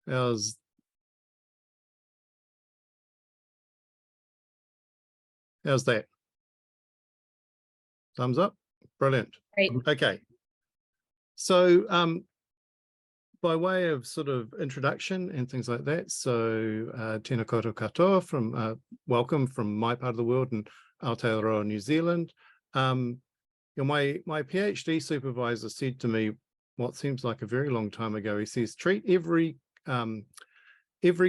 How's that? Thumbs up? Brilliant. Great. Okay. So by way of sort of introduction and things like that, so tēnā koutou katoa, from welcome from my part of the world in Aotearoa, New Zealand. My PhD supervisor said to me what seems like a very long time ago, he says, treat every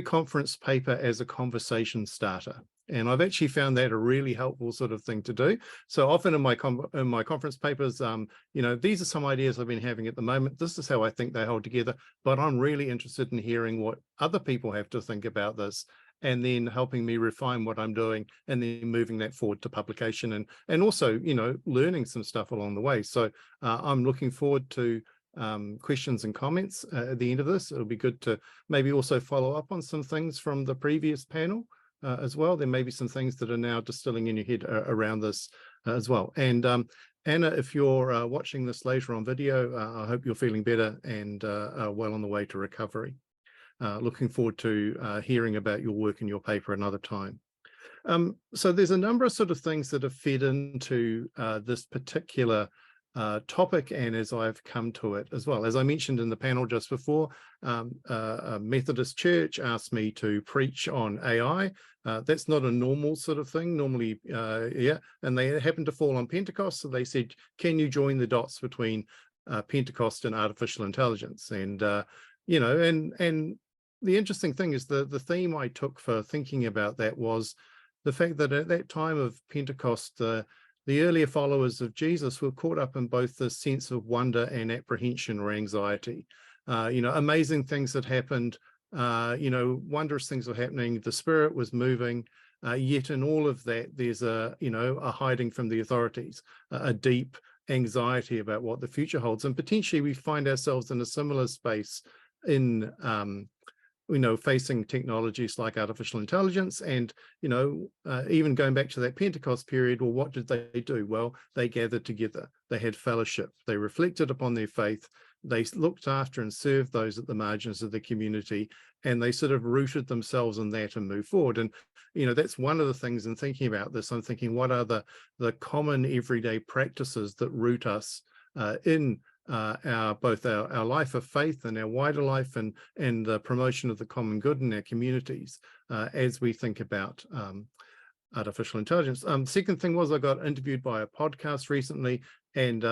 conference paper as a conversation starter. And I've actually found that a really helpful sort of thing to do. So often in my conference papers, these are some ideas I've been having at the moment. This is how I think they hold together, but I'm really interested in hearing what other people have to think about this, and then helping me refine what I'm doing, and then moving that forward to publication, and also, learning some stuff along the way. So I'm looking forward to questions and comments at the end of this. It'll be good to maybe also follow up on some things from the previous panel as well. There may be some things that are now distilling in your head around this as well. And Anna, if you're watching this later on video, I hope you're feeling better and well on the way to recovery. Looking forward to hearing about your work and your paper another time. So there's a number of sort of things that have fed into this particular topic, and as I've come to it as well. As I mentioned in the panel just before, a Methodist church asked me to preach on AI. That's not a normal sort of thing normally, and they happened to fall on Pentecost, so they said, can you join the dots between Pentecost and artificial intelligence? And and the interesting thing is the theme I took for thinking about that was the fact that at that time of Pentecost, the earlier followers of Jesus were caught up in both the sense of wonder and apprehension or anxiety. Amazing things had happened, wondrous things were happening, the Spirit was moving, yet in all of that, there's a hiding from the authorities, a deep anxiety about what the future holds. And potentially we find ourselves in a similar space in facing technologies like artificial intelligence, and even going back to that Pentecost period. Well, what did they do? Well, they gathered together, they had fellowship, they reflected upon their faith, they looked after and served those at the margins of the community, and they sort of rooted themselves in that and moved forward. And that's one of the things in thinking about this. I'm thinking, what are the common everyday practices that root us in both our life of faith and our wider life, and the promotion of the common good in our communities as we think about artificial intelligence. Second thing was, I got interviewed by a podcast recently, and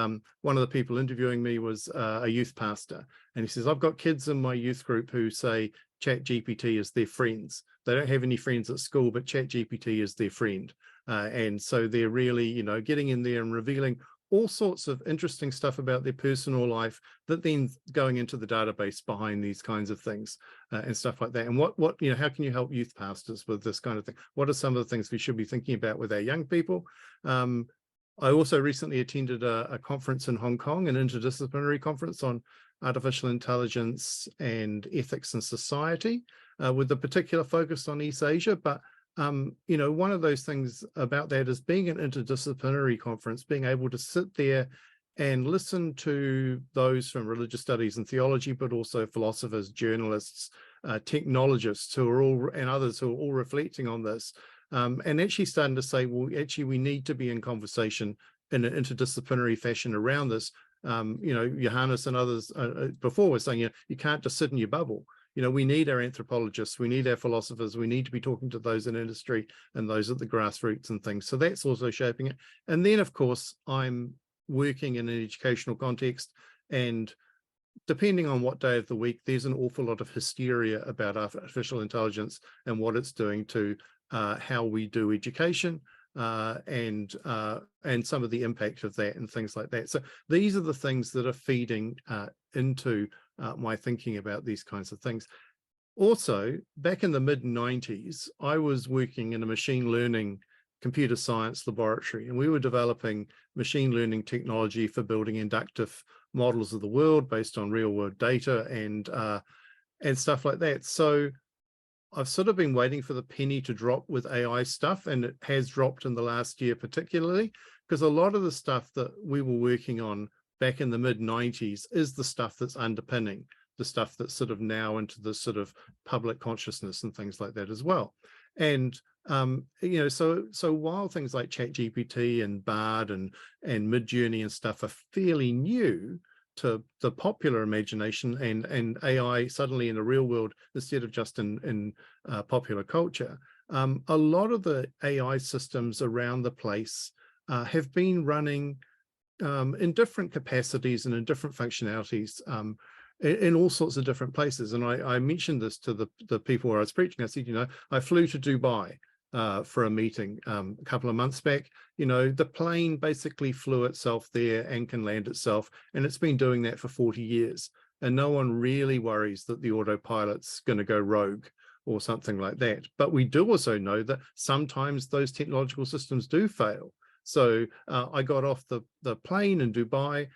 one of the people interviewing me was a youth pastor, and he says, I've got kids in my youth group who say ChatGPT is their friends. They don't have any friends at school, but ChatGPT is their friend. And so they're really, getting in there and revealing all sorts of interesting stuff about their personal life that then going into the database behind these kinds of things and stuff like that. And what how can you help youth pastors with this kind of thing? What are some of the things we should be thinking about with our young people? I also recently attended a conference in Hong Kong, an interdisciplinary conference on artificial intelligence and ethics and society, with a particular focus on East Asia. But one of those things about that is being an interdisciplinary conference, being able to sit there and listen to those from religious studies and theology, but also philosophers, journalists, technologists and others who are all reflecting on this, and actually starting to say, well, actually, we need to be in conversation in an interdisciplinary fashion around this. Johannes and others before were saying, you can't just sit in your bubble. We need our anthropologists, we need our philosophers, we need to be talking to those in industry and those at the grassroots and things. So that's also shaping it. And then, of course, I'm working in an educational context, and depending on what day of the week, there's an awful lot of hysteria about artificial intelligence and what it's doing to how we do education, and some of the impact of that and things like that. So these are the things that are feeding into my thinking about these kinds of things. Also, back in the mid-90s, I was working in a machine learning computer science laboratory, and we were developing machine learning technology for building inductive models of the world based on real world data and stuff like that. So I've sort of been waiting for the penny to drop with AI stuff, and it has dropped in the last year particularly, because a lot of the stuff that we were working on back in the mid-90s is the stuff that's underpinning the stuff that's sort of now into the sort of public consciousness and things like that as well. And so while things like ChatGPT and Bard and Midjourney and stuff are fairly new to the popular imagination, and AI suddenly in the real world instead of just in popular culture, a lot of the AI systems around the place have been running in different capacities and in different functionalities in all sorts of different places. And I mentioned this to the people where I was preaching. I said, I flew to Dubai for a meeting a couple of months back. The plane basically flew itself there and can land itself, and it's been doing that for 40 years. And no one really worries that the autopilot's going to go rogue or something like that. But we do also know that sometimes those technological systems do fail. So I got off the plane in Dubai.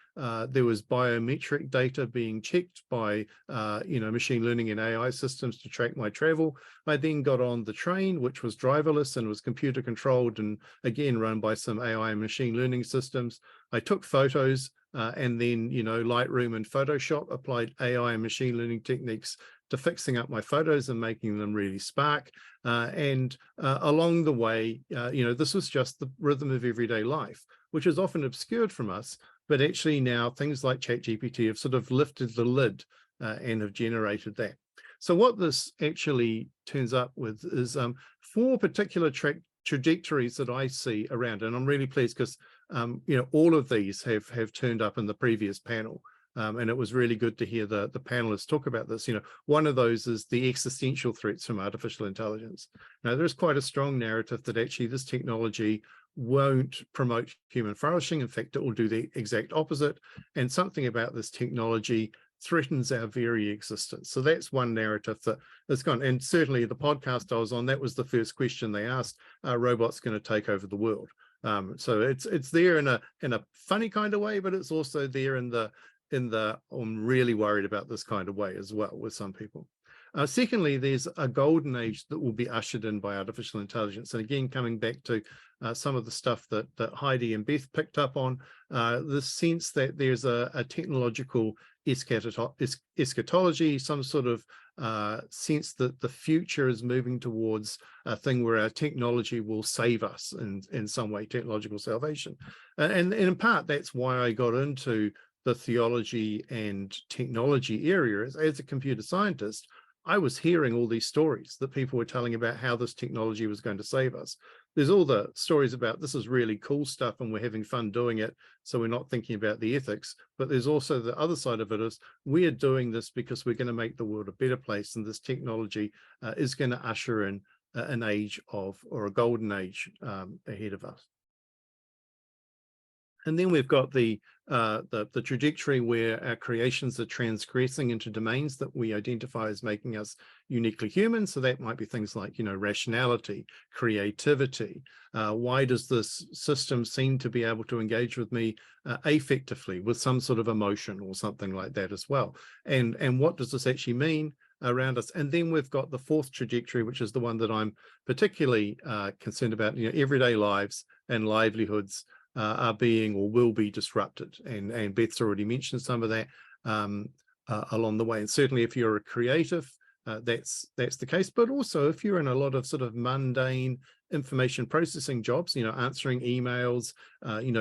There was biometric data being checked by machine learning and AI systems to track my travel. I then got on the train, which was driverless and was computer controlled and again run by some AI and machine learning systems. I took photos and then Lightroom and Photoshop applied AI and machine learning techniques to fixing up my photos and making them really spark. Along the way, this was just the rhythm of everyday life, which is often obscured from us, but actually now things like ChatGPT have sort of lifted the lid and have generated that. So what this actually turns up with is 4 particular trajectories that I see around, and I'm really pleased because all of these have turned up in the previous panel. And it was really good to hear the panelists talk about this. One of those is the existential threats from artificial intelligence. Now, there's quite a strong narrative that actually this technology won't promote human flourishing. In fact, it will do the exact opposite. And something about this technology threatens our very existence. So that's one narrative that's gone. And certainly the podcast I was on, that was the first question they asked: are robots going to take over the world? So it's there in a funny kind of way, but it's also there in the I'm really worried about this kind of way as well with some people. Secondly, there's a golden age that will be ushered in by artificial intelligence. And again, coming back to some of the stuff that Heidi and Beth picked up on, the sense that there's a technological eschatology, some sort of sense that the future is moving towards a thing where our technology will save us in some way, technological salvation. And in part, that's why I got into the theology and technology area. As a computer scientist, I was hearing all these stories that people were telling about how this technology was going to save us. There's all the stories about this is really cool stuff and we're having fun doing it, so we're not thinking about the ethics. But there's also the other side of it is we are doing this because we're going to make the world a better place, and this technology is going to usher in an age of, or a golden age ahead of us. And then we've got the trajectory where our creations are transgressing into domains that we identify as making us uniquely human. So that might be things like, rationality, creativity. Why does this system seem to be able to engage with me affectively with some sort of emotion or something like that as well? And what does this actually mean around us? And then we've got the 4th trajectory, which is the one that I'm particularly concerned about. Everyday lives and livelihoods are being or will be disrupted, and Beth's already mentioned some of that along the way. And certainly if you're a creative, that's the case, but also if you're in a lot of sort of mundane information processing jobs, answering emails,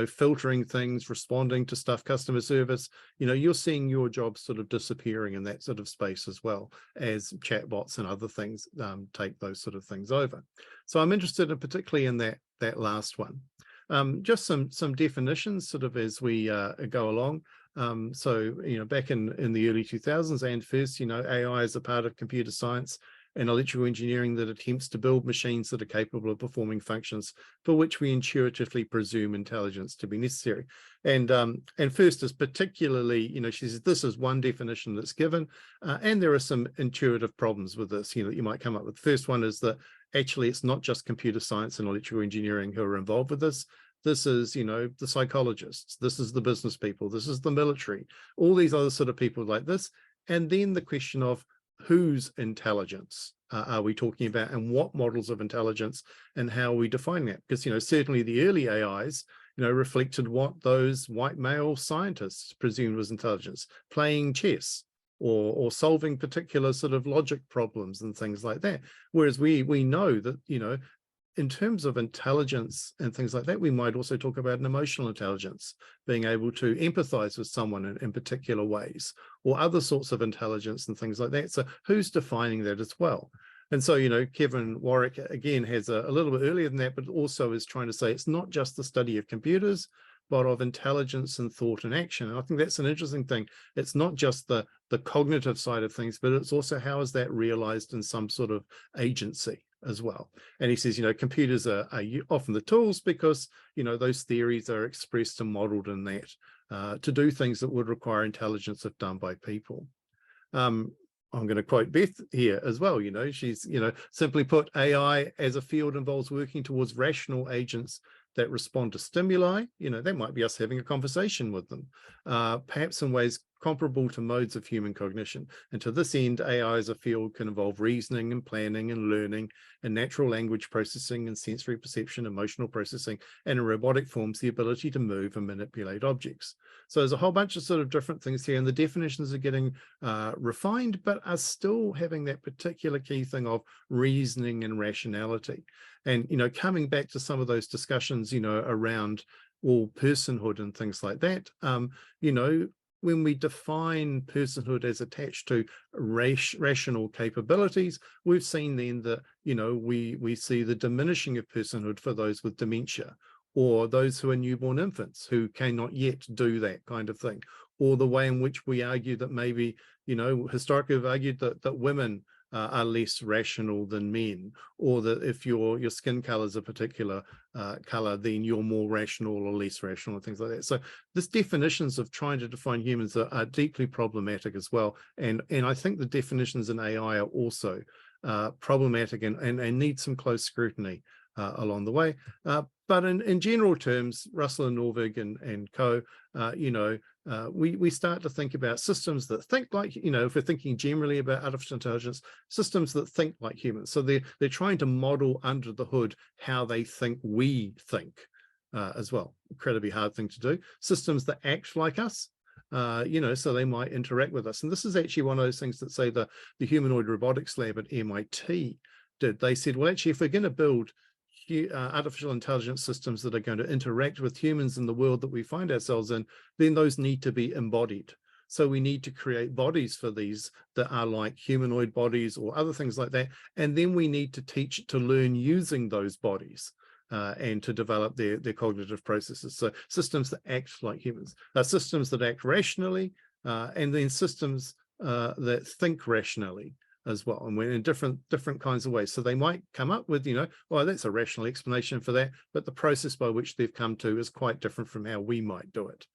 filtering things, responding to stuff, customer service, you're seeing your job sort of disappearing in that sort of space as well as chatbots and other things take those sort of things over. So I'm interested in particularly in that last one. Just some definitions sort of as we go along. So, back in the early 2000s and first, AI is a part of computer science and electrical engineering that attempts to build machines that are capable of performing functions for which we intuitively presume intelligence to be necessary. And first is particularly, she says this is one definition that's given, and there are some intuitive problems with this, that you might come up with. The first one is that actually it's not just computer science and electrical engineering who are involved with this. This is, the psychologists, this is the business people, this is the military, all these other sort of people like this. And then the question of whose intelligence are we talking about, and what models of intelligence, and how we define that? Because, certainly the early AIs, reflected what those white male scientists presumed was intelligence, playing chess. or solving particular sort of logic problems and things like that. Whereas we know that, you know, in terms of intelligence and things like that, we might also talk about an emotional intelligence, being able to empathize with someone in particular ways, or other sorts of intelligence and things like that. So who's defining that as well? And so, you know, Kevin Warwick, again, has a little bit earlier than that, but also is trying to say it's not just the study of computers, but of intelligence and thought and action. And I think that's an interesting thing. It's not just the cognitive side of things, but it's also how is that realized in some sort of agency as well. And he says, you know, computers are often the tools because, you know, those theories are expressed and modeled in that to do things that would require intelligence if done by people. I'm going to quote Beth here as well. You know, she's, you know, simply put, AI as a field involves working towards rational agents that respond to stimuli. You know, that might be us having a conversation with them, perhaps in ways comparable to modes of human cognition. And to this end, AI as a field can involve reasoning and planning and learning and natural language processing and sensory perception, emotional processing, and in robotic forms, the ability to move and manipulate objects. So there's a whole bunch of sort of different things here, and the definitions are getting refined, but are still having that particular key thing of reasoning and rationality. And, you know, coming back to some of those discussions, you know, around all personhood and things like that, you know, when we define personhood as attached to rational capabilities, we've seen then that, you know, we see the diminishing of personhood for those with dementia, or those who are newborn infants who cannot yet do that kind of thing, or the way in which we argue that maybe, you know, historically we've argued that women are less rational than men, or that if your skin color is a particular color, then you're more rational or less rational and things like that. So this definitions of trying to define humans are deeply problematic as well. And I think the definitions in AI are also problematic and need some close scrutiny along the way. But in general terms, Russell and Norvig and co, you know, we start to think about systems that think like, you know, if we're thinking generally about artificial intelligence, systems that think like humans. So they're trying to model under the hood how they think we think as well. Incredibly hard thing to do. Systems that act like us, you know, so they might interact with us. And this is actually one of those things that, say, the Humanoid Robotics Lab at MIT did. They said, well, actually, if we're going to build artificial intelligence systems that are going to interact with humans in the world that we find ourselves in, then those need to be embodied. So we need to create bodies for these that are like humanoid bodies or other things like that. And then we need to teach to learn using those bodies and to develop their cognitive processes. So systems that act like humans, systems that act rationally, and then systems that think rationally as well, and we're in different kinds of ways. So they might come up with, you know, well, that's a rational explanation for that, but the process by which they've come to is quite different from how we might do it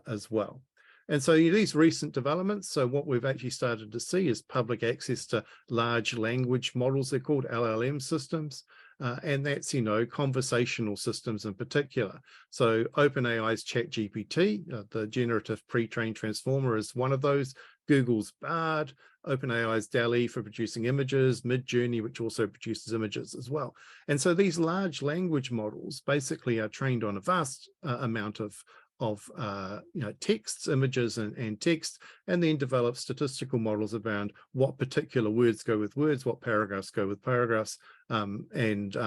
as well. And so these recent developments, so what we've actually started to see is public access to large language models. They're called LLM systems. And that's, you know, conversational systems in particular. So OpenAI's ChatGPT, the generative pre-trained transformer, is one of those. Google's Bard, OpenAI's DALL-E for producing images, Midjourney, which also produces images as well. And so these large language models basically are trained on a vast amount of you know, texts, images, and text, and then develop statistical models around what particular words go with words, what paragraphs go with paragraphs, and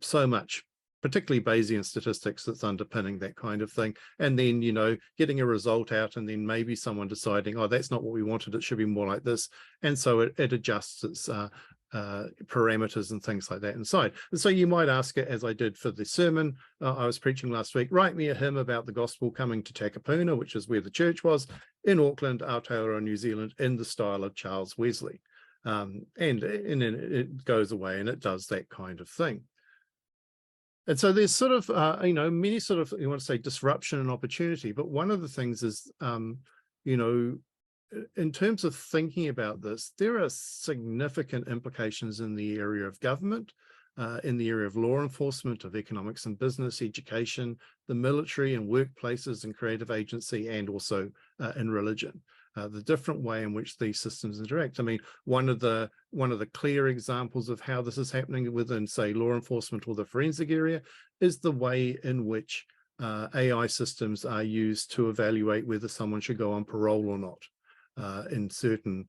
so much, particularly Bayesian statistics, that's underpinning that kind of thing. And then, you know, getting a result out, and then maybe someone deciding, oh, that's not what we wanted, it should be more like this. And so it adjusts its parameters and things like that inside. And so you might ask it, as I did for the sermon I was preaching last week, write me a hymn about the gospel coming to Takapuna, which is where the church was, in Auckland, Aotearoa, New Zealand, in the style of Charles Wesley. And then it goes away and it does that kind of thing. And so there's sort of, you know, many sort of, you want to say, disruption and opportunity, but one of the things is, you know, in terms of thinking about this, there are significant implications in the area of government, in the area of law enforcement, of economics and business, education, the military and workplaces and creative agency, and also in religion. The different way in which these systems interact. I mean, one of the clear examples of how this is happening within, say, law enforcement or the forensic area is the way in which AI systems are used to evaluate whether someone should go on parole or not. in certain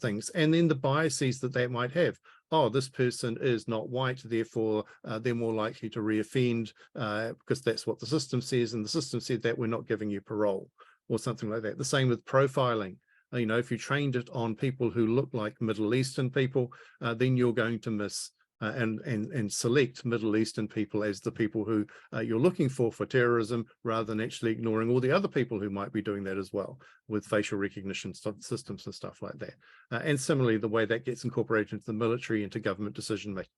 things, and then the biases that that might have. Oh, this person is not white, therefore they're more likely to reoffend because that's what the system says, and the system said that we're not giving you parole, or something like that. The same with profiling. You know, if you trained it on people who look like Middle Eastern people, then you're going to miss and select Middle Eastern people as the people who you're looking for terrorism, rather than actually ignoring all the other people who might be doing that as well, with facial recognition systems and stuff like that. And similarly, the way that gets incorporated into the military, into government decision making,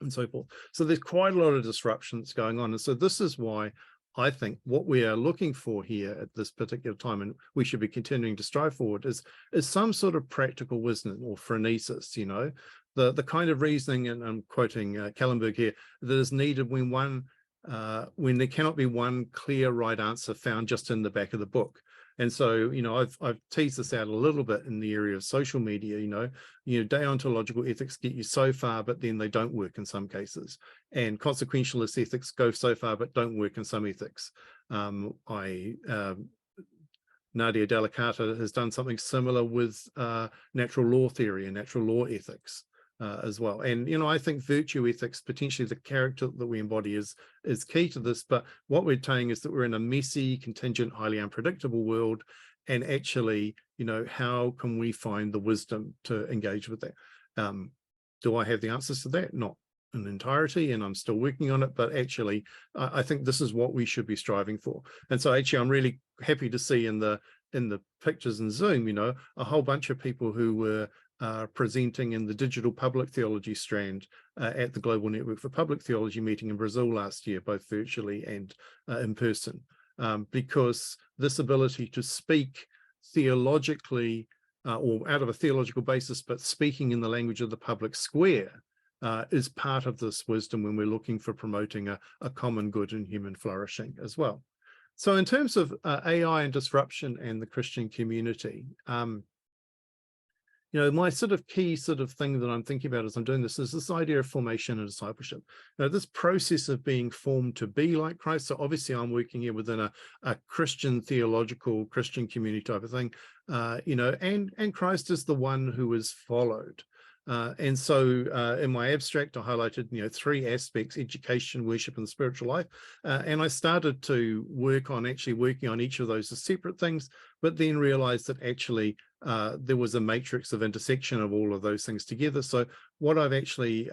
and so forth. So there's quite a lot of disruptions going on. And so this is why I think what we are looking for here at this particular time, and we should be continuing to strive forward, is some sort of practical wisdom, or phronesis, you know, the kind of reasoning, and I'm quoting Kallenberg here, that is needed when there cannot be one clear right answer found just in the back of the book. And so, you know, I've teased this out a little bit in the area of social media. You know, deontological ethics get you so far, but then they don't work in some cases. And consequentialist ethics go so far, but don't work in some ethics. Nadia Delicata has done something similar with natural law theory and natural law ethics as well. And, you know, I think virtue ethics, potentially the character that we embody, is key to this. But what we're saying is that we're in a messy, contingent, highly unpredictable world. And actually, you know, how can we find the wisdom to engage with that? Do I have the answers to that? Not in entirety, and I'm still working on it, but actually I think this is what we should be striving for. And so actually I'm really happy to see in the pictures in Zoom, you know, a whole bunch of people who were presenting in the digital public theology strand at the Global Network for Public Theology meeting in Brazil last year, both virtually and in person, because this ability to speak theologically or out of a theological basis, but speaking in the language of the public square, is part of this wisdom when we're looking for promoting a common good and human flourishing as well. So in terms of AI and disruption and the Christian community, you know, my sort of key sort of thing that I'm thinking about as I'm doing this is this idea of formation and discipleship. You know, this process of being formed to be like Christ. So obviously I'm working here within a Christian theological Christian community type of thing, you know, and Christ is the one who is followed. And so in my abstract, I highlighted, you know, 3 aspects: education, worship, and the spiritual life. And I started to work on actually working on each of those as separate things, but then realized that actually there was a matrix of intersection of all of those things together. So what I've actually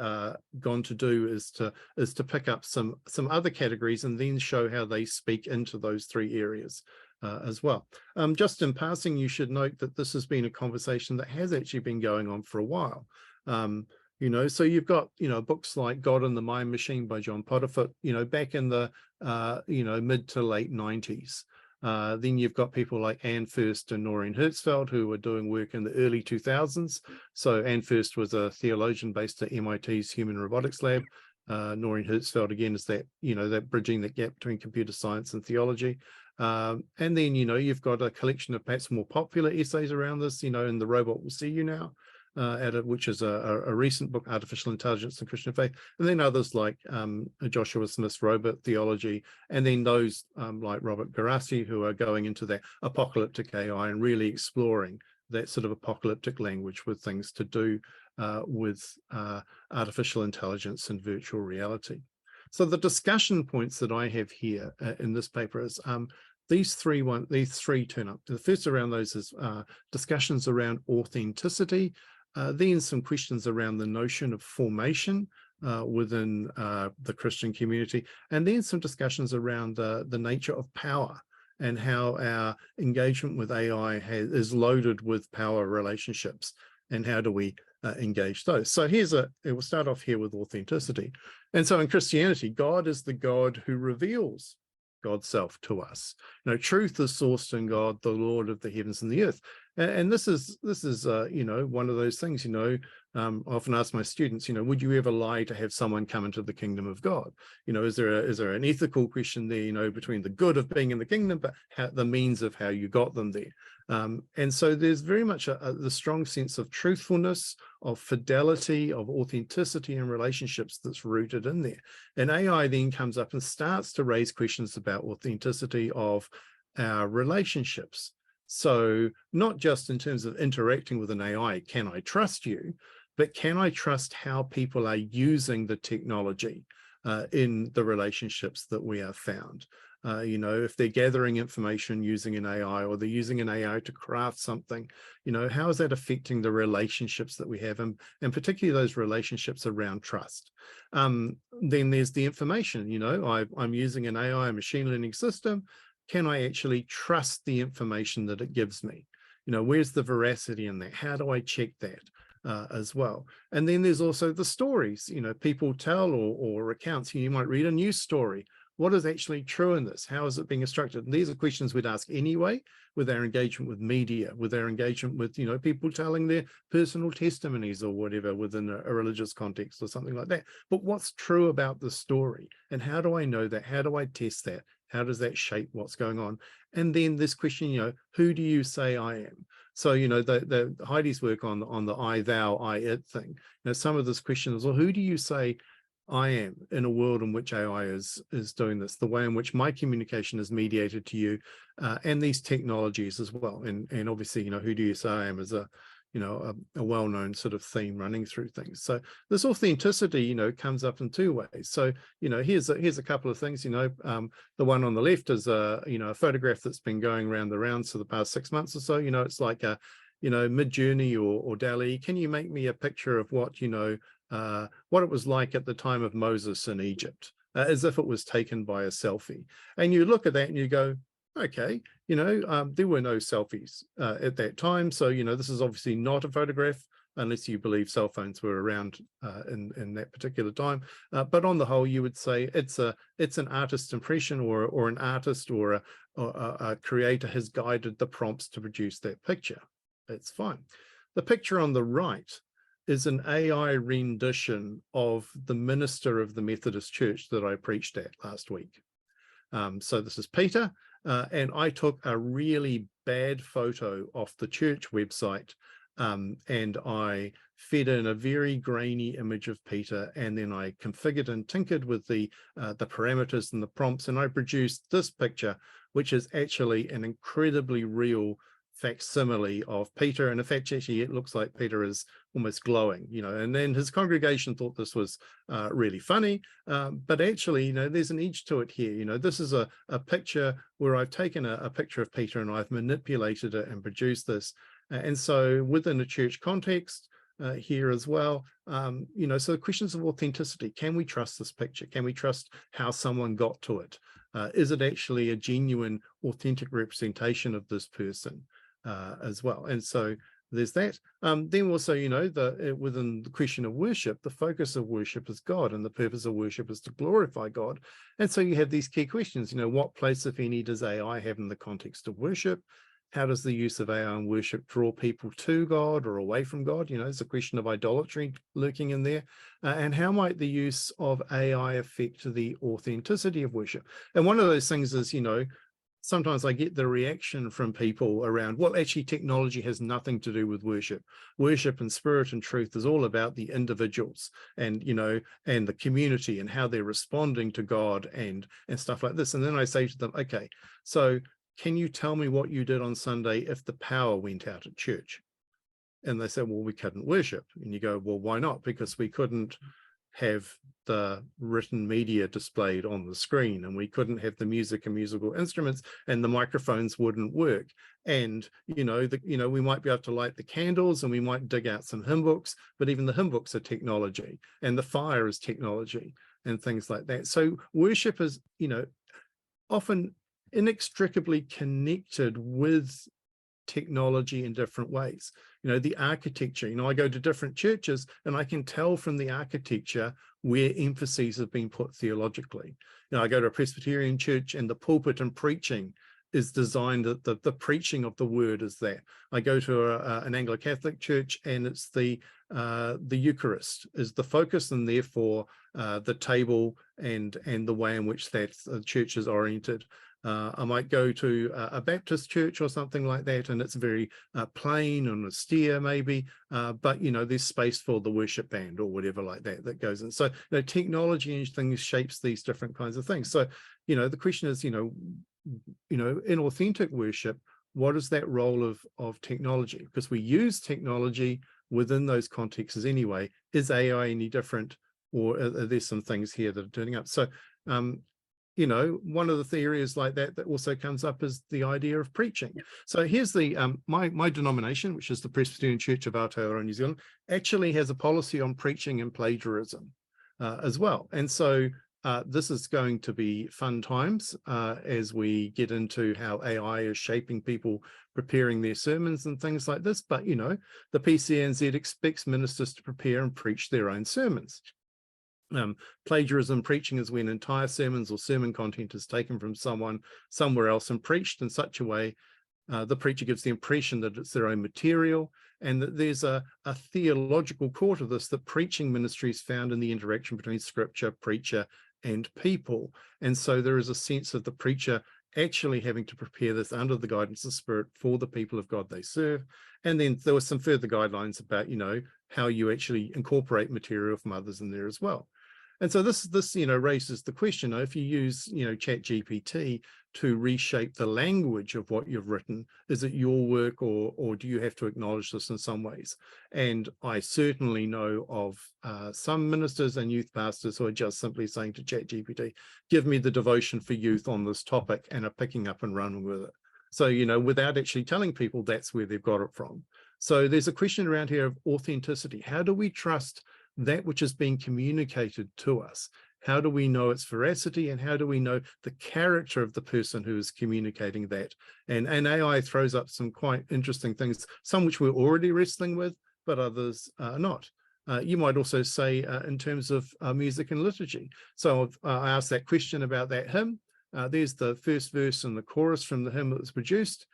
gone to do is to pick up some other categories and then show how they speak into those 3 areas. As well. Just in passing, you should note that this has been a conversation that has actually been going on for a while. You know, so you've got, you know, books like God and the Mind Machine by John Potterfoot, you know, back in the, you know, mid to late 90s. Then you've got people like Anne First and Noreen Hertzfeld who were doing work in the early 2000s. So Anne First was a theologian based at MIT's Human Robotics Lab. Noreen Hertzfeld, again, is that, you know, that bridging the gap between computer science and theology. And then, you know, you've got a collection of perhaps more popular essays around this, you know, in The Robot Will See You Now, which is a recent book, Artificial Intelligence and Christian Faith, and then others like Joshua Smith's Robot Theology, and then those like Robert Garassi, who are going into that apocalyptic AI and really exploring that sort of apocalyptic language with things to do with artificial intelligence and virtual reality. So the discussion points that I have here in this paper is these three turn up. The first around those is discussions around authenticity, then some questions around the notion of formation within the Christian community, and then some discussions around the nature of power and how our engagement with AI is loaded with power relationships, and how do we engage those. So we'll start off here with authenticity. And so in Christianity, God is the God who reveals God's self to us. You know, truth is sourced in God, the Lord of the heavens and the earth. And this is you know, one of those things, you know, I often ask my students, you know, would you ever lie to have someone come into the kingdom of God? You know, is there an ethical question there, you know, between the good of being in the kingdom, but the means of how you got them there? And so there's very much the strong sense of truthfulness, of fidelity, of authenticity in relationships that's rooted in there. And AI then comes up and starts to raise questions about authenticity of our relationships. So not just in terms of interacting with an AI, can I trust you, but can I trust how people are using the technology in the relationships that we have found? You know, if they're gathering information using an AI, or they're using an AI to craft something, you know, how is that affecting the relationships that we have, and particularly those relationships around trust? Then there's the information, you know, I'm using an AI, a machine learning system. Can I actually trust the information that it gives me? You know, where's the veracity in that? How do I check that? As well. And then there's also the stories, you know, people tell, or accounts. You might read a news story. What is actually true in this? How is it being instructed? And these are questions we'd ask anyway with our engagement with media, with our engagement with, you know, people telling their personal testimonies or whatever within a religious context or something like that. But what's true about the story? And how do I know that? How do I test that? How does that shape what's going on? And then this question, you know, who do you say I am? So, you know, the Heidi's work on the I, thou, I, it thing, you know, some of this question is, well, who do you say I am in a world in which AI is doing this, the way in which my communication is mediated to you, and these technologies as well. And obviously, you know, who do you say I am is a, you know, a well-known sort of theme running through things. So this authenticity, you know, comes up in two ways. So, you know, here's a couple of things, you know, the one on the left is you know, a photograph that's been going around the rounds for the past 6 months or so. You know, it's like a, you know, Mid-Journey or DALL-E. Can you make me a picture of what, you know, what it was like at the time of Moses in Egypt, as if it was taken by a selfie? And you look at that and you go, okay, you know, there were no selfies at that time. So, you know, this is obviously not a photograph, unless you believe cell phones were around in that particular time. But on the whole, you would say it's an artist's impression, or an artist or a creator has guided the prompts to produce that picture. It's fine. The picture on the right is an AI rendition of the minister of the Methodist Church that I preached at last week. So this is Peter, and I took a really bad photo off the church website, and I fed in a very grainy image of Peter, and then I configured and tinkered with the parameters and the prompts, and I produced this picture, which is actually an incredibly real facsimile of Peter. And in fact, actually, it looks like Peter is almost glowing, you know, and then his congregation thought this was really funny. But actually, you know, there's an edge to it here. You know, this is a picture where I've taken a picture of Peter and I've manipulated it and produced this. And so within a church context here as well, you know, so questions of authenticity. Can we trust this picture? Can we trust how someone got to it? Is it actually a genuine, authentic representation of this person? As well. And so there's that. Then also, you know, within the question of worship, the focus of worship is God, and the purpose of worship is to glorify God. And so you have these key questions, you know, what place, if any, does AI have in the context of worship? How does the use of AI in worship draw people to God or away from God? You know, there's a question of idolatry lurking in there. And how might the use of AI affect the authenticity of worship? And one of those things is, you know, sometimes I get the reaction from people around, well, actually technology has nothing to do with worship. Worship and spirit and truth is all about the individuals and, you know, and the community and how they're responding to God and stuff like this. And then I say to them, okay, so can you tell me what you did on Sunday if the power went out at church? And they say, well, we couldn't worship. And you go, well, why not? Because we couldn't have the written media displayed on the screen, and we couldn't have the music and musical instruments, and the microphones wouldn't work. And you know, we might be able to light the candles and we might dig out some hymn books, but even the hymn books are technology, and the fire is technology and things like that. So worship is, you know, often inextricably connected with technology in different ways. You know, the architecture, you know, I go to different churches and I can tell from the architecture where emphases have been put theologically. You know, I go to a Presbyterian church and the pulpit and preaching is designed that the preaching of the word is there. I go to an Anglo-Catholic church and it's the Eucharist is the focus, and therefore the table and the way in which that church is oriented. I might go to a Baptist church or something like that, and it's very plain and austere maybe, but, you know, there's space for the worship band or whatever like that goes in. So, you know, technology and things shapes these different kinds of things. So, you know, the question is, you know, in authentic worship, what is that role of technology? Because we use technology within those contexts anyway. Is AI any different, or are there some things here that are turning up? So, you know, one of the areas like that also comes up is the idea of preaching. So here's the my denomination, which is the Presbyterian Church of Aotearoa, New Zealand, actually has a policy on preaching and plagiarism as well. And so this is going to be fun times as we get into how AI is shaping people preparing their sermons and things like this. But, you know, the PCNZ expects ministers to prepare and preach their own sermons. Plagiarism preaching is when entire sermons or sermon content is taken from someone somewhere else and preached in such a way the preacher gives the impression that it's their own material, and that there's a theological core to this, that preaching ministry is found in the interaction between scripture, preacher, and people. And so there is a sense of the preacher actually having to prepare this under the guidance of the Spirit for the people of God they serve. And then there were some further guidelines about, you know, how you actually incorporate material from others in there as well. And so this you know, raises the question, if you use, you know, ChatGPT to reshape the language of what you've written, is it your work, or do you have to acknowledge this in some ways? And I certainly know of some ministers and youth pastors who are just simply saying to ChatGPT, give me the devotion for youth on this topic, and are picking up and running with it. So, you know, without actually telling people that's where they've got it from. So there's a question around here of authenticity. How do we trust that which is being communicated to us? How do we know its veracity, and how do we know the character of the person who is communicating that? And AI throws up some quite interesting things, some which we're already wrestling with, but others are not. You might also say in terms of music and liturgy. So I asked that question about that hymn. There's the first verse and the chorus from the hymn that was produced.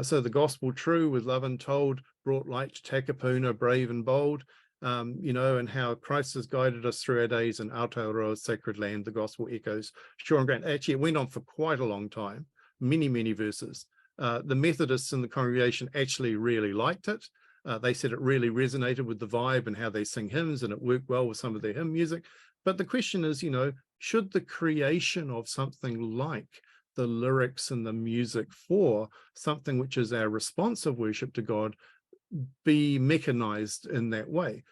So the gospel true with love untold brought light to Takapuna, brave and bold. You know, and how Christ has guided us through our days in Aotearoa's sacred land, the gospel echoes sure and grand. Actually, it went on for quite a long time, many, many verses. The Methodists in the congregation actually really liked it. They said it really resonated with the vibe and how they sing hymns, and it worked well with some of their hymn music. But the question is, you know, should the creation of something like the lyrics and the music for something which is our response of worship to God be mechanized in that way?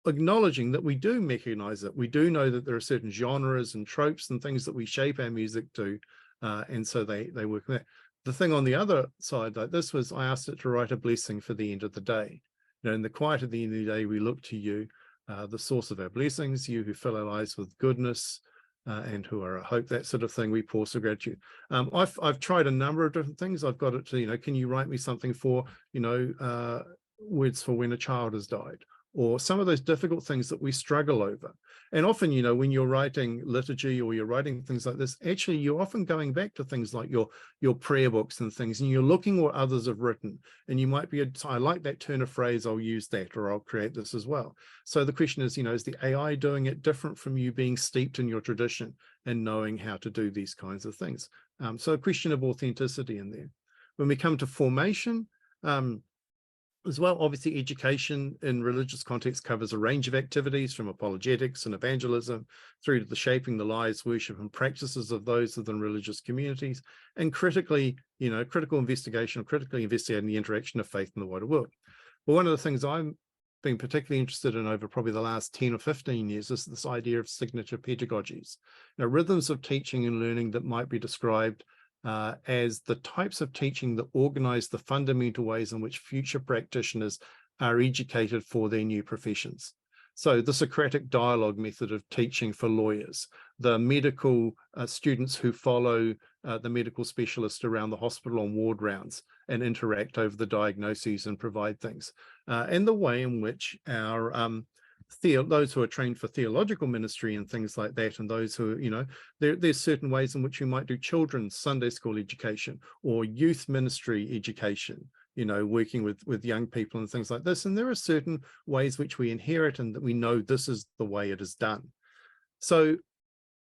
Acknowledging that we do mechanize it. We do know that there are certain genres and tropes and things that we shape our music to, and so they work with that. The thing on the other side like this was, I asked it to write a blessing for the end of the day. You know, in the quiet of the end of the day, we look to you, the source of our blessings, you who fill our lives with goodness, and who are a hope, that sort of thing. We pause for gratitude. I've tried a number of different things. I've got it to, you know, can you write me something for, you know, words for when a child has died, or some of those difficult things that we struggle over. And often, you know, when you're writing liturgy or you're writing things like this, actually you're often going back to things like your prayer books and things, and you're looking what others have written, and you might be, I like that turn of phrase, I'll use that, or I'll create this as well. So the question is, you know, is the AI doing it different from you being steeped in your tradition and knowing how to do these kinds of things? So a question of authenticity in there. When we come to formation, as well, obviously education in religious context covers a range of activities, from apologetics and evangelism through to the shaping the lives, worship and practices of those within religious communities, and critically, you know, critical investigation or critically investigating the interaction of faith in the wider world. Well, one of the things I'm been particularly interested in over probably the last 10 or 15 years is this idea of signature pedagogies, you know, rhythms of teaching and learning that might be described as the types of teaching that organize the fundamental ways in which future practitioners are educated for their new professions. So the Socratic dialogue method of teaching for lawyers, the medical students who follow the medical specialist around the hospital on ward rounds and interact over the diagnoses and provide things, and the way in which our those who are trained for theological ministry and things like that, and those who, you know, there's certain ways in which we might do children's Sunday school education or youth ministry education, you know, working with young people and things like this. And there are certain ways which we inherit and that we know this is the way it is done. So,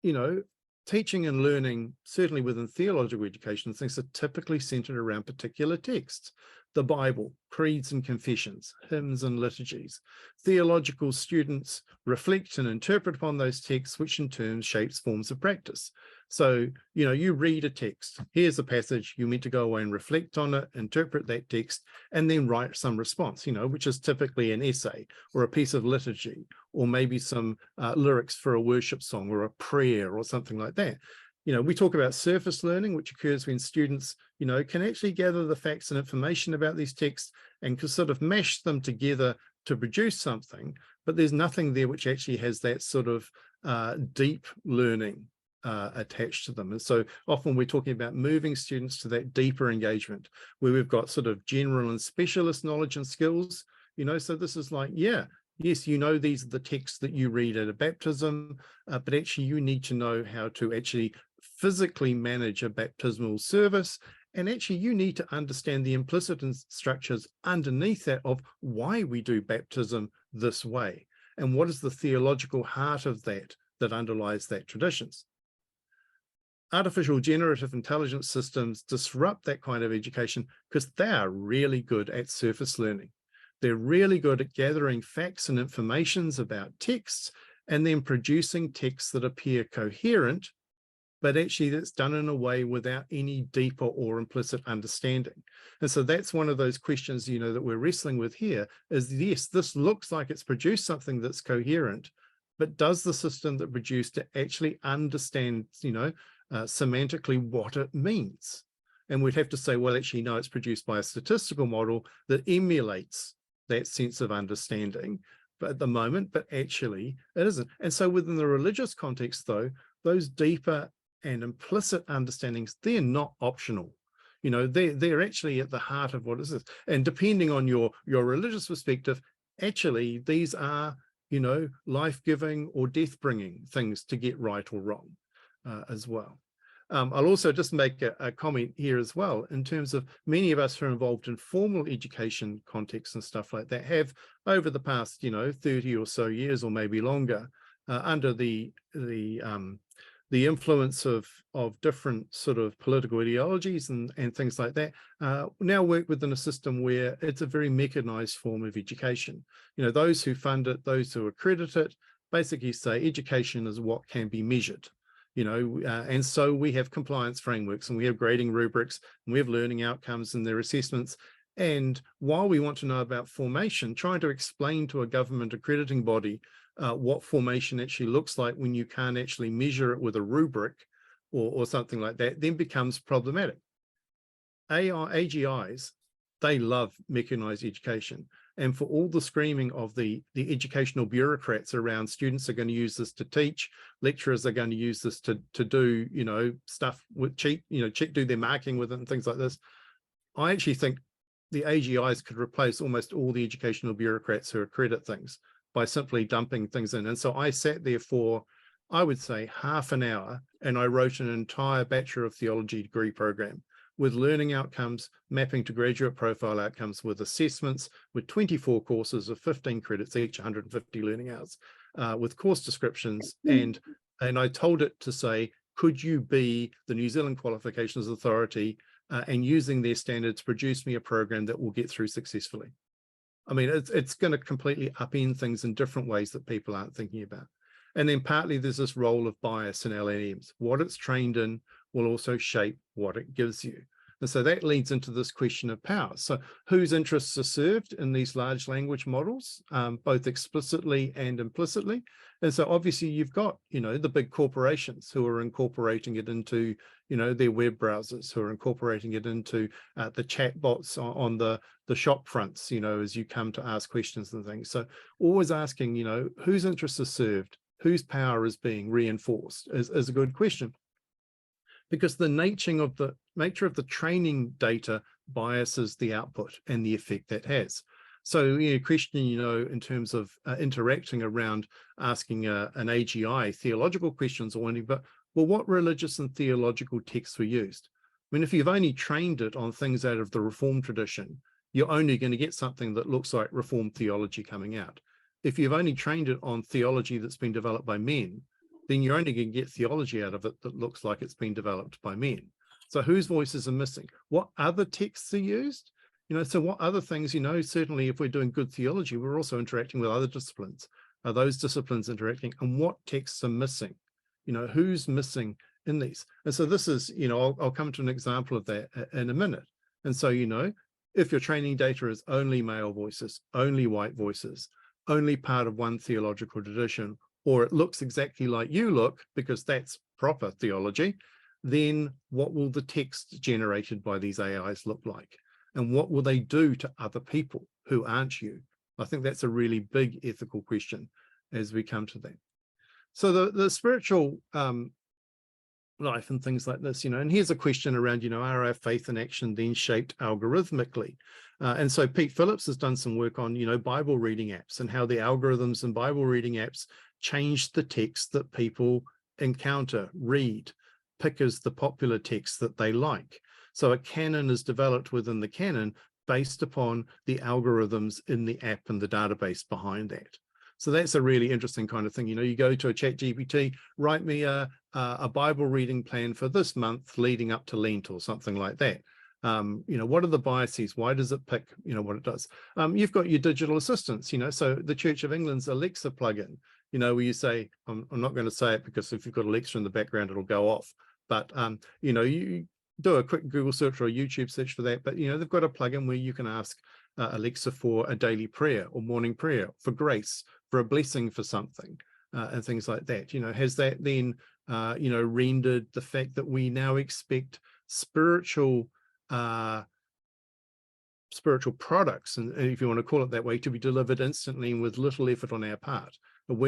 you know, teaching and learning, certainly within theological education, things are typically centered around particular texts. The Bible, creeds and confessions, hymns and liturgies. Theological students reflect and interpret upon those texts, which in turn shapes forms of practice. So, you know, you read a text, here's a passage, you need to go away and reflect on it, interpret that text, and then write some response, you know, which is typically an essay or a piece of liturgy, or maybe some lyrics for a worship song or a prayer or something like that. You know, we talk about surface learning, which occurs when students, you know, can actually gather the facts and information about these texts and can sort of mash them together to produce something, but there's nothing there which actually has that sort of deep learning attached to them. And so often we're talking about moving students to that deeper engagement where we've got sort of general and specialist knowledge and skills, you know, so this is like, yeah, yes, you know, these are the texts that you read at a baptism, but actually you need to know how to actually physically manage a baptismal service. And actually you need to understand the implicit structures underneath that of why we do baptism this way. And what is the theological heart of that underlies that traditions. Artificial generative intelligence systems disrupt that kind of education because they are really good at surface learning. They're really good at gathering facts and informations about texts and then producing texts that appear coherent, but actually that's done in a way without any deeper or implicit understanding. And so that's one of those questions, you know, that we're wrestling with here is, yes, this looks like it's produced something that's coherent, but does the system that produced it actually understand, you know, semantically what it means? And we'd have to say, well, actually, no, it's produced by a statistical model that emulates that sense of understanding, but at the moment, but actually it isn't. And so within the religious context, though, those deeper and implicit understandings, they're not optional. You know, they're actually at the heart of what is this. And depending on your religious perspective, actually, these are, you know, life-giving or death-bringing things to get right or wrong as well. I'll also just make a comment here as well in terms of many of us who are involved in formal education contexts and stuff like that have over the past, you know, 30 or so years or maybe longer under the influence of different sort of political ideologies and things like that, now work within a system where it's a very mechanized form of education. You know, those who fund it, those who accredit it, basically say education is what can be measured. You know, and so we have compliance frameworks and we have grading rubrics and we have learning outcomes and their assessments. And while we want to know about formation, trying to explain to a government accrediting body what formation actually looks like when you can't actually measure it with a rubric or something like that, then becomes problematic. AGIs, they love mechanized education. And for all the screaming of the educational bureaucrats around students are going to use this to teach, lecturers are going to use this to do, you know, stuff with do their marking with it and things like this. I actually think the AGIs could replace almost all the educational bureaucrats who accredit things by simply dumping things in. And so I sat there for, I would say, half an hour, and I wrote an entire Bachelor of Theology degree program with learning outcomes, mapping to graduate profile outcomes with assessments, with 24 courses of 15 credits each, 150 learning hours, with course descriptions. And I told it to say, could you be the New Zealand Qualifications Authority and using their standards, produce me a program that will get through successfully? I mean, it's going to completely upend things in different ways that people aren't thinking about. And then partly there's this role of bias in LLMs. What it's trained in will also shape what it gives you. And so that leads into this question of power. So whose interests are served in these large language models, both explicitly and implicitly? And so obviously you've got, you know, the big corporations who are incorporating it into, you know, their web browsers, who are incorporating it into the chat bots on the shop fronts, you know, as you come to ask questions and things. So always asking, you know, whose interests are served, whose power is being reinforced is a good question. Because the nature of the training data biases the output and the effect that has. So, you know, question, you know, in terms of interacting around asking an AGI theological questions or anything, but well, what religious and theological texts were used? I mean, if you've only trained it on things out of the Reformed tradition, you're only going to get something that looks like Reformed theology coming out. If you've only trained it on theology that's been developed by men, then you're only going to get theology out of it that looks like it's been developed by men. So whose voices are missing? What other texts are used? You know, so what other things, you know, certainly if we're doing good theology, we're also interacting with other disciplines. Are those disciplines interacting? And what texts are missing? You know, who's missing in these. And so this is, I'll come to an example of that in a minute. And so, if your training data is only male voices, only white voices, only part of one theological tradition, or it looks exactly like you look, because that's proper theology, then what will the text generated by these AIs look like? And what will they do to other people who aren't you? I think that's a really big ethical question as we come to that. So the spiritual life and things like this, and here's a question around, are our faith and action then shaped algorithmically? And so Pete Phillips has done some work on, Bible reading apps and how the algorithms in Bible reading apps change the text that people encounter, read, pick as the popular text that they like. So a canon is developed within the canon based upon the algorithms in the app and the database behind that. So that's a really interesting kind of thing. You go to a ChatGPT, write me a Bible reading plan for this month leading up to Lent or something like that. What are the biases? Why does it pick, what it does? You've got your digital assistants, so the Church of England's Alexa plugin, where you say, I'm not going to say it because if you've got Alexa in the background, it'll go off. But, you do a quick Google search or a YouTube search for that. But, they've got a plugin where you can ask Alexa for a daily prayer or morning prayer, for grace, for a blessing for something, and things like that. Has that then, rendered the fact that we now expect spiritual products, and if you want to call it that way, to be delivered instantly and with little effort on our part?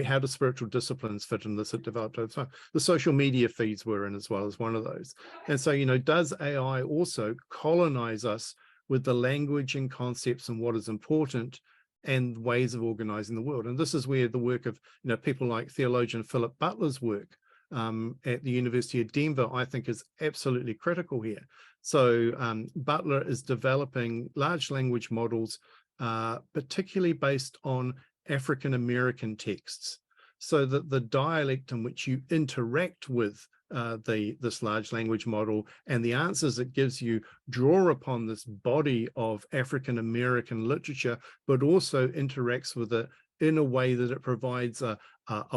How do spiritual disciplines fit in this? It developed over time. The social media feeds were in as well as one of those. And so, does AI also colonize us with the language and concepts and what is important and ways of organizing the world? And this is where the work of people like theologian Philip Butler's work at the University of Denver, I think, is absolutely critical here. So Butler is developing large language models, particularly based on African American texts, so that the dialect in which you interact with this large language model and the answers it gives you draw upon this body of African American literature, but also interacts with it in a way that it provides a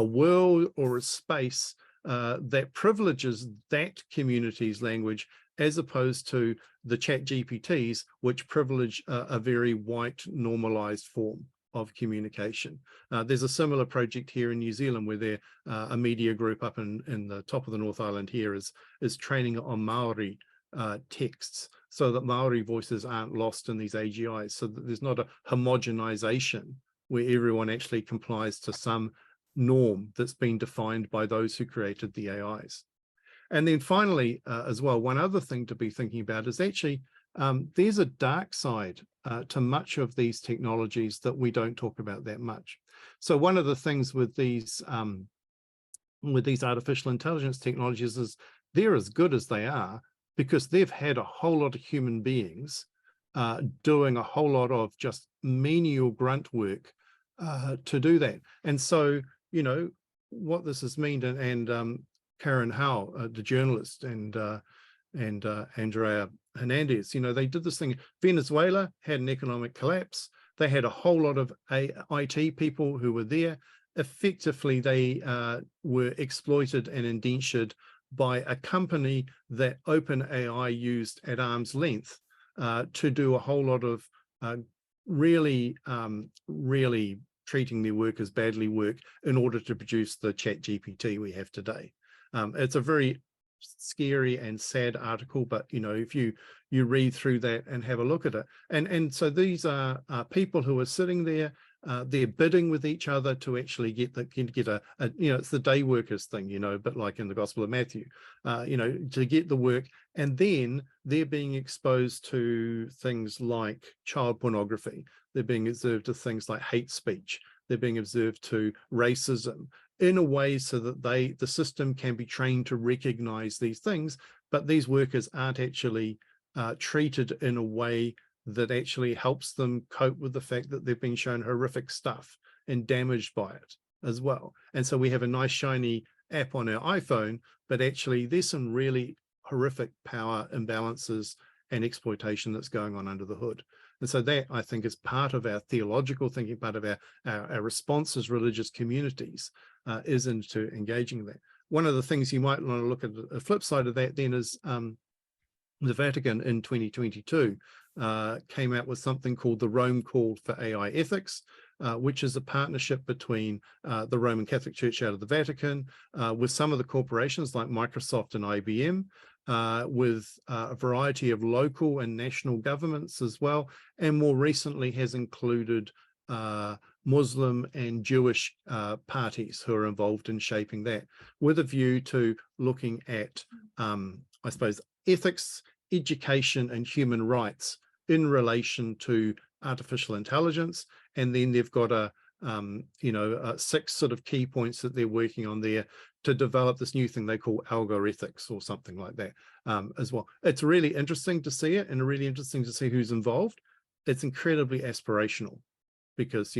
world or a space that privileges that community's language, as opposed to the ChatGPTs, which privilege a very white normalized form of communication. There's a similar project here in New Zealand where they're a media group up in the top of the North Island here is training on Maori texts, so that Maori voices aren't lost in these AGIs, so that there's not a homogenization where everyone actually complies to some norm that's been defined by those who created the AIs. And then finally, as well, one other thing to be thinking about is actually there's a dark side to much of these technologies that we don't talk about that much. So one of the things with these artificial intelligence technologies is they're as good as they are because they've had a whole lot of human beings doing a whole lot of just menial grunt work to do that. And so, what this has meant, and Karen Howe, the journalist, and Andrea Hernandez, they did this thing. Venezuela had an economic collapse. They had a whole lot of IT people who were there. Effectively, they were exploited and indentured by a company that OpenAI used at arm's length to do a whole lot of really treating their workers badly work in order to produce the ChatGPT we have today. It's a very scary and sad article, but if you read through that and have a look at it, and so these are people who are sitting there, they're bidding with each other to actually get a it's the day workers thing, but like in the Gospel of Matthew, to get the work, and then they're being exposed to things like child pornography. They're being observed to things like hate speech. They're being observed to racism in a way so that the system can be trained to recognize these things, but these workers aren't actually treated in a way that actually helps them cope with the fact that they've been shown horrific stuff and damaged by it as well. And so we have a nice shiny app on our iPhone, but actually there's some really horrific power imbalances and exploitation that's going on under the hood. And so that, I think, is part of our theological thinking, part of our response as religious communities is into engaging that. one of the things you might want to look at, the flip side of that then is the Vatican in 2022 came out with something called the Rome Call for AI Ethics, which is a partnership between the Roman Catholic Church out of the Vatican with some of the corporations like Microsoft and IBM, with a variety of local and national governments as well, and more recently has included Muslim and Jewish parties who are involved in shaping that, with a view to looking at, I suppose, ethics, education, and human rights in relation to artificial intelligence. And then they've got a, 6 sort of key points that they're working on there to develop this new thing they call algorethics or something like that as well. It's really interesting to see it, and really interesting to see who's involved. It's incredibly aspirational, because,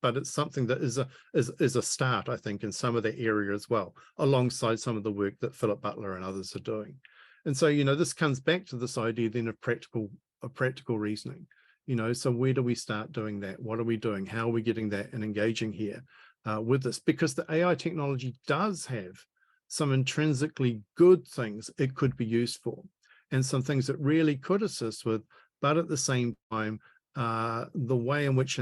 but it's something that is a start, I think, in some of that area as well, alongside some of the work that Philip Butler and others are doing. And so, this comes back to this idea then of practical reasoning. So where do we start doing that? What are we doing? How are we getting that and engaging here with this? Because the AI technology does have some intrinsically good things it could be used for, and some things it really could assist with, but at the same time, the way in which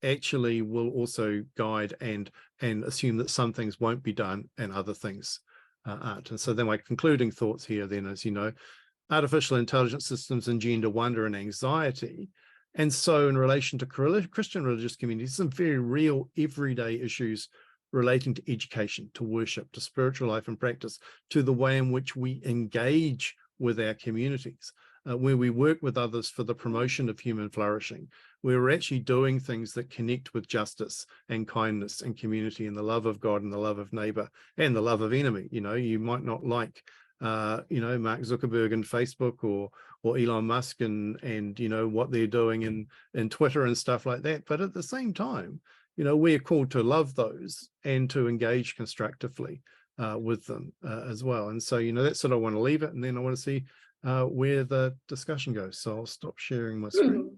actually will also guide and assume that some things won't be done and other things aren't. And so then my concluding thoughts here then is, artificial intelligence systems engender wonder and anxiety. And so in relation to Christian religious communities, some very real everyday issues relating to education, to worship, to spiritual life and practice, to the way in which we engage with our communities, where we work with others for the promotion of human flourishing, where we're actually doing things that connect with justice and kindness and community and the love of God and the love of neighbor and the love of enemy. You might not like, Mark Zuckerberg and Facebook or Elon Musk and what they're doing in Twitter and stuff like that. But at the same time, we're called to love those and to engage constructively with them as well. And so, that's what I want to leave it. And then I want to see where the discussion goes. So I'll stop sharing my screen.